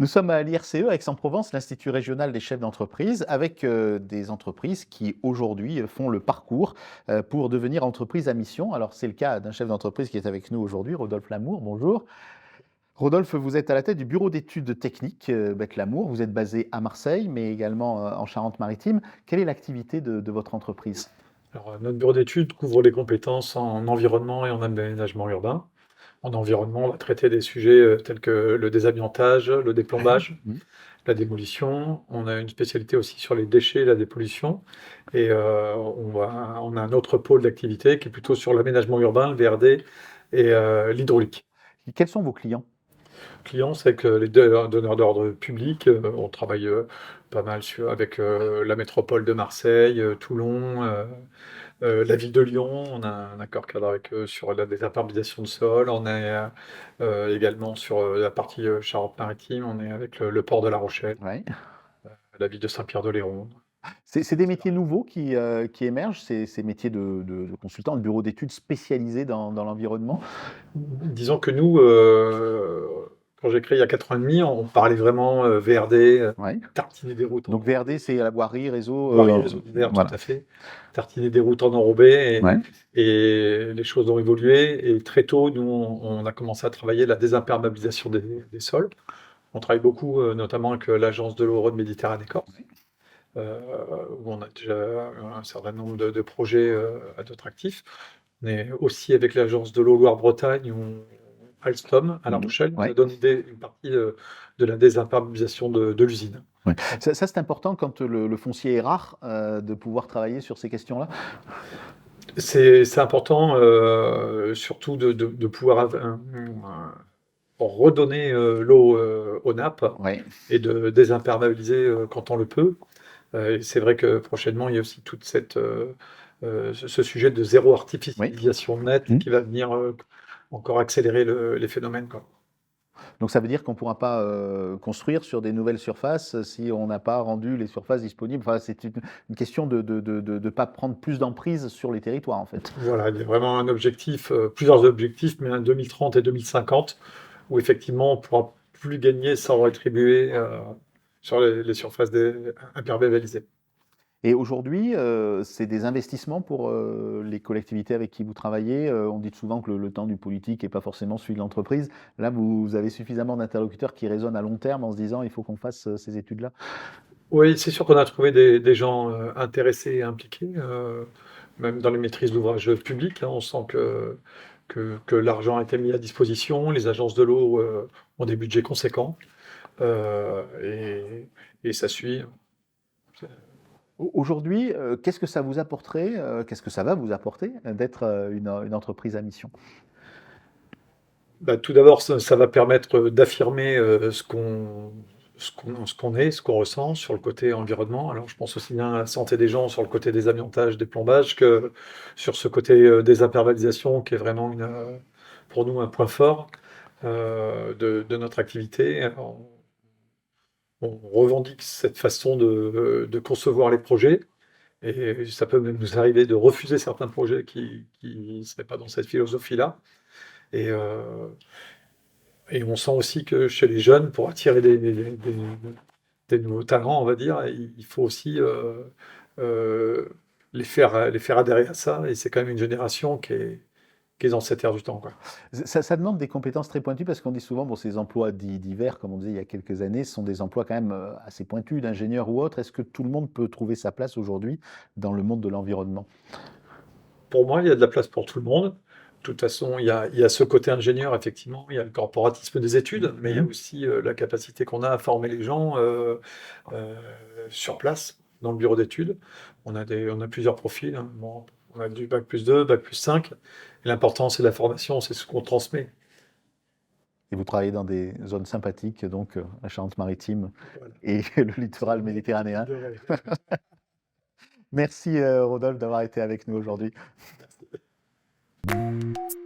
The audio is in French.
Nous sommes à l'IRCE, Aix-en-Provence, l'Institut régional des chefs d'entreprise, avec des entreprises qui aujourd'hui font le parcours pour devenir entreprise à mission. Alors c'est le cas d'un chef d'entreprise qui est avec nous aujourd'hui, Rodolphe Lamour. Bonjour. Rodolphe, vous êtes à la tête du bureau d'études techniques Bec Lamour. Vous êtes basé à Marseille, mais également en Charente-Maritime. Quelle est l'activité de votre entreprise? Alors, notre bureau d'études couvre les compétences en environnement et en aménagement urbain. En environnement, on va traiter des sujets tels que le désamiantage, le Ouais. déplombage, Mhm. la démolition. On a une spécialité aussi sur les déchets et la dépollution. Et on a un autre pôle d'activité qui est plutôt sur l'aménagement urbain, le VRD et l'hydraulique. Et quels sont vos clients? Clients, c'est avec les donneurs d'ordre public. On travaille pas mal avec la métropole de Marseille, Toulon, la ville de Lyon. On a un accord cadre avec eux sur la désherbalisation de sol. On est également sur la partie Charente-Maritime. On est avec le port de La Rochelle, Ouais. la ville de Saint-Pierre-de-Léron. C'est des métiers nouveaux qui émergent, ces métiers de consultant, de bureau d'études spécialisés dans l'environnement. Disons que nous, quand j'ai créé il y a 4 ans et demi, on parlait vraiment VRD, Ouais. tartiner des routes Donc en VRD, c'est la voirie, réseau. voirie, réseau vert, tout Voilà. à fait. Tartiner des routes en enrobé Ouais. et les choses ont évolué. Et très tôt, nous, on a commencé à travailler la désimperméabilisation des sols. On travaille beaucoup, notamment avec l'Agence de l'eau Rhône-Méditerranée Corse, euh, où on a déjà un certain nombre de projets à notre actif. On est aussi avec l'Agence de l'eau Loire-Bretagne, où Alstom, à La Mhm. Rochelle, nous a Ouais. donné une partie de la désimperméabilisation de l'usine. Ouais. Ça, c'est important quand le foncier est rare, de pouvoir travailler sur ces questions-là. C'est important, surtout de pouvoir redonner l'eau aux nappes Ouais. et de désimperméabiliser quand on le peut. Et c'est vrai que prochainement, il y a aussi toute ce sujet de zéro Oui. artificialisation nette Mhm. qui va venir encore accélérer les phénomènes, quoi. Donc ça veut dire qu'on ne pourra pas construire sur des nouvelles surfaces si on n'a pas rendu les surfaces disponibles. Enfin, c'est une question de pas prendre plus d'emprise sur les territoires, en fait. Voilà, il y a vraiment un objectif, plusieurs objectifs, mais un 2030 et 2050, où effectivement on ne pourra plus gagner sans rétribuer sur les surfaces imperméabilisées. Et aujourd'hui, c'est des investissements pour les collectivités avec qui vous travaillez. On dit souvent que le temps du politique n'est pas forcément celui de l'entreprise. Là, vous avez suffisamment d'interlocuteurs qui raisonnent à long terme en se disant il faut qu'on fasse ces études-là. Oui, c'est sûr qu'on a trouvé des gens intéressés et impliqués, même dans les maîtrises d'ouvrage publics, hein. On sent que l'argent a été mis à disposition. Les agences de l'eau ont des budgets conséquents euh, et, et ça suit. Aujourd'hui, qu'est-ce que ça vous apporterait, qu'est-ce que ça va vous apporter d'être une entreprise à mission? Bah, tout d'abord, ça va permettre d'affirmer ce qu'on est, ce qu'on ressent sur le côté environnement. Alors, je pense aussi bien à la santé des gens sur le côté des amiantages, des plombages, que sur ce côté des imperméabilisations, qui est vraiment pour nous un point fort de notre activité. On revendique cette façon de concevoir les projets, et ça peut même nous arriver de refuser certains projets qui ne seraient pas dans cette philosophie-là. Et, euh, Et on sent aussi que chez les jeunes, pour attirer des nouveaux talents, on va dire, il faut aussi euh, les faire adhérer à ça. Et c'est quand même une génération qui est dans cette ère du temps, quoi. Ça demande des compétences très pointues parce qu'on dit souvent, bon, ces emplois dits divers, comme on disait il y a quelques années, ce sont des emplois quand même assez pointus, d'ingénieurs ou autres. Est-ce que tout le monde peut trouver sa place aujourd'hui dans le monde de l'environnement? Pour moi, il y a de la place pour tout le monde. De toute façon, il y a ce côté ingénieur, effectivement, il y a le corporatisme des études, mais il y a Mhm. aussi la capacité qu'on a à former les gens euh, sur place, dans le bureau d'études. On a plusieurs profils, hein. Bon, on a du bac+2, bac+5. Et l'important, c'est la formation, c'est ce qu'on transmet. Et vous travaillez dans des zones sympathiques, donc la Charente-Maritime Voilà. et le C'est littoral une petite ville méditerranéen. de rêve. Merci Rodolphe d'avoir été avec nous aujourd'hui. Merci.